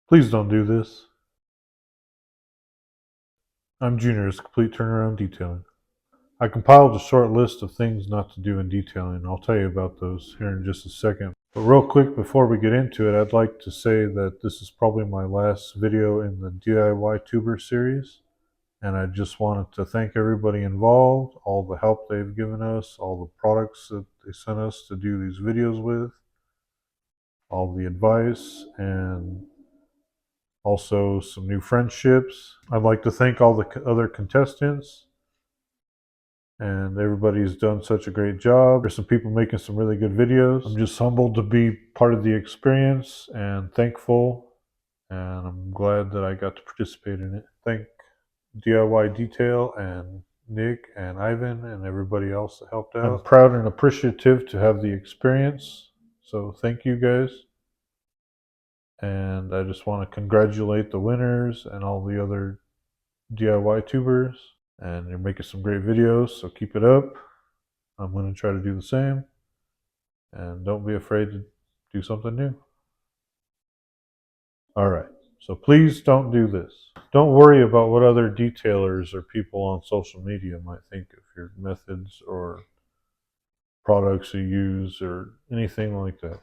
Please don't do this. I'm Junior's Complete Turnaround Detailing. I compiled a short list of things not to do in detailing. I'll tell you about those here in just a second. But real quick, before we get into it, I'd like to say that this is probably my last video in the DIY Tuber series. And I just wanted to thank everybody involved, all the help they've given us, all the products that they sent us to do these videos with, all the advice, and also some new friendships. I'd like to thank all the other contestants, and everybody's done such a great job. There's some people making some really good videos. I'm just humbled to be part of the experience and thankful, and I'm glad that I got to participate in it. Thank DIY Detail and Nick and Ivan and everybody else that helped out. I'm proud and appreciative to have the experience, so thank you guys. And I just want to congratulate the winners and all the other DIY tubers. And you're making some great videos, so keep it up. I'm going to try to do the same. And don't be afraid to do something new. All right, so please don't do this. Don't worry about what other detailers or people on social media might think of your methods or products you use or anything like that.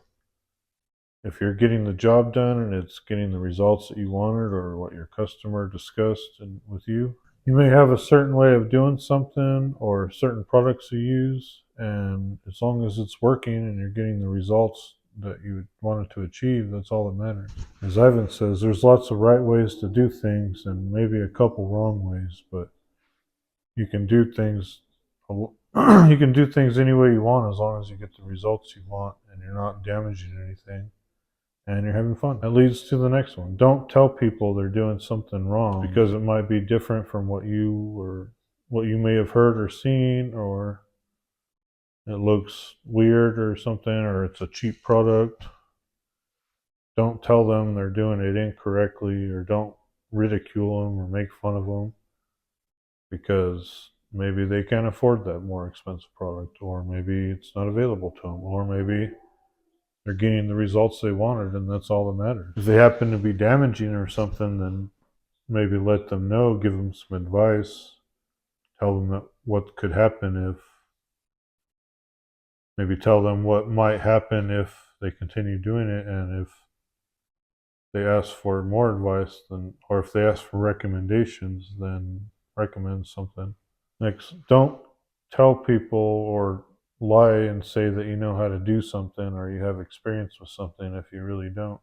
If you're getting the job done and it's getting the results that you wanted or what your customer discussed with you, you may have a certain way of doing something or certain products you use, and as long as it's working and you're getting the results that you wanted to achieve, that's all that matters. As Ivan says, there's lots of right ways to do things and maybe a couple wrong ways, but you can do things you can do things any way you want as long as you get the results you want and you're not damaging anything and you're having fun. That leads to the next one. Don't tell people they're doing something wrong because it might be different from what you may have heard or seen, or it looks weird or something, or it's a cheap product. Don't tell them they're doing it incorrectly, or don't ridicule them or make fun of them because maybe they can't afford that more expensive product, or maybe it's not available to them, or maybe they're getting the results they wanted and that's all that matters. If they happen to be damaging or something, then maybe let them know, give them some advice, tell them that what could happen if, maybe tell them what might happen if they continue doing it, and if they ask for more advice, then, or if they ask for recommendations, then recommend something. Next, don't tell people or lie and say that you know how to do something or you have experience with something if you really don't.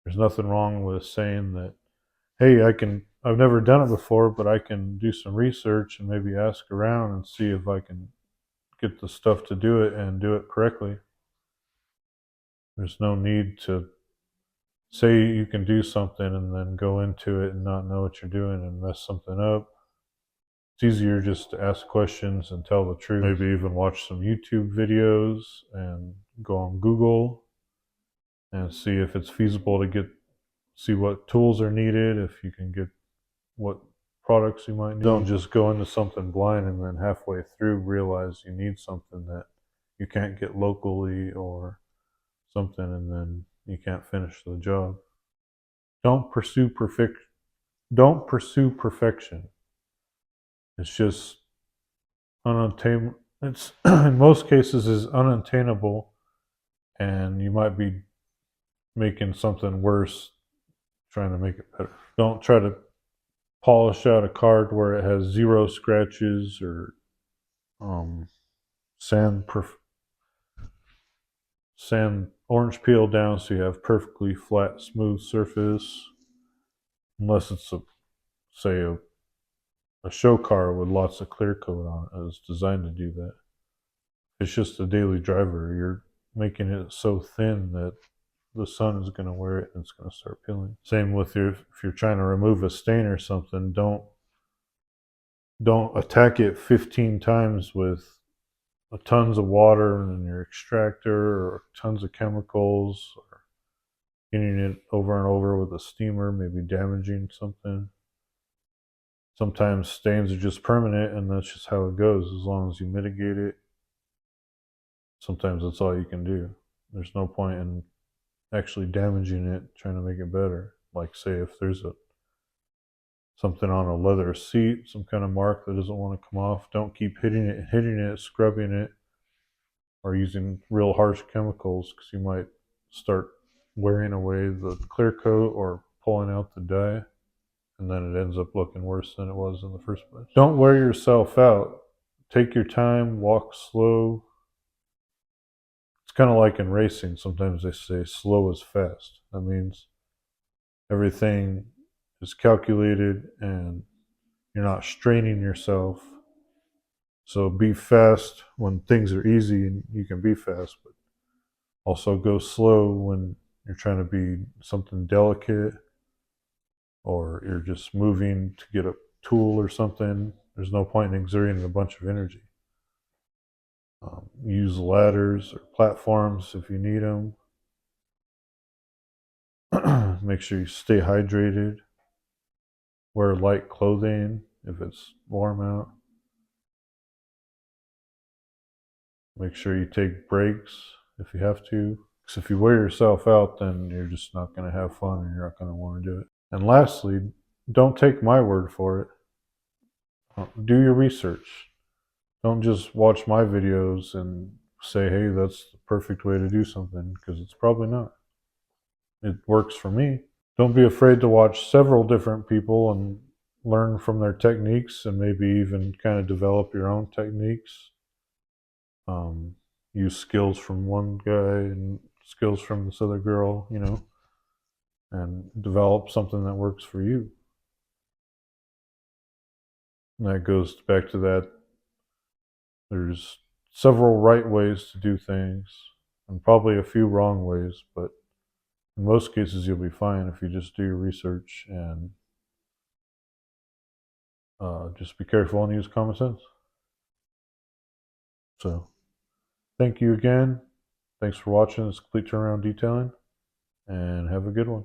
There's nothing wrong with saying that, hey, I've never done it before, but I can do some research and maybe ask around and see if I can get the stuff to do it and do it correctly. There's no need to say you can do something and then go into it and not know what you're doing and mess something up. It's easier just to ask questions and tell the truth. Maybe even watch some YouTube videos and go on Google and see if it's feasible to see what tools are needed, if you can get what products you might need. Don't just go into something blind and then halfway through realize you need something that you can't get locally or something, and then you can't finish the job. Don't pursue perfection. It's just unattainable. It's in most cases is unattainable, and you might be making something worse trying to make it better. Don't try to polish out a card where it has zero scratches or sand sand orange peel down so you have perfectly flat, smooth surface. Unless it's say a show car with lots of clear coat on it, it's designed to do that. It's just a daily driver. You're making it so thin that the sun is going to wear it and it's going to start peeling. Same with if you're trying to remove a stain or something, don't attack it 15 times with tons of water and your extractor or tons of chemicals, or getting it over and over with a steamer, maybe damaging something. Sometimes stains are just permanent and that's just how it goes. As long as you mitigate it, sometimes that's all you can do. There's no point in actually damaging it, trying to make it better. Like, say, if there's something on a leather seat, some kind of mark that doesn't want to come off, don't keep hitting it, scrubbing it, or using real harsh chemicals, because you might start wearing away the clear coat or pulling out the dye, and then it ends up looking worse than it was in the first place. Don't wear yourself out. Take your time, walk slow. It's kind of like in racing. Sometimes they say slow is fast. That means everything is calculated and you're not straining yourself. So be fast when things are easy and you can be fast, but also go slow when you're trying to be something delicate or you're just moving to get a tool or something. There's no point in exerting a bunch of energy. Use ladders or platforms if you need them. Make sure you stay hydrated. Wear light clothing if it's warm out. Make sure you take breaks if you have to. Because if you wear yourself out, then you're just not going to have fun and you're not going to want to do it. And lastly, don't take my word for it. Do your research. Don't just watch my videos and say, hey, that's the perfect way to do something, because it's probably not. It works for me. Don't be afraid to watch several different people and learn from their techniques and maybe even kind of develop your own techniques. Use skills from one guy and skills from this other girl, and develop something that works for you. And that goes back to that. There's several right ways to do things and probably a few wrong ways, but in most cases you'll be fine if you just do your research and just be careful and use common sense. So, thank you again. Thanks for watching this complete turnaround detailing, and have a good one.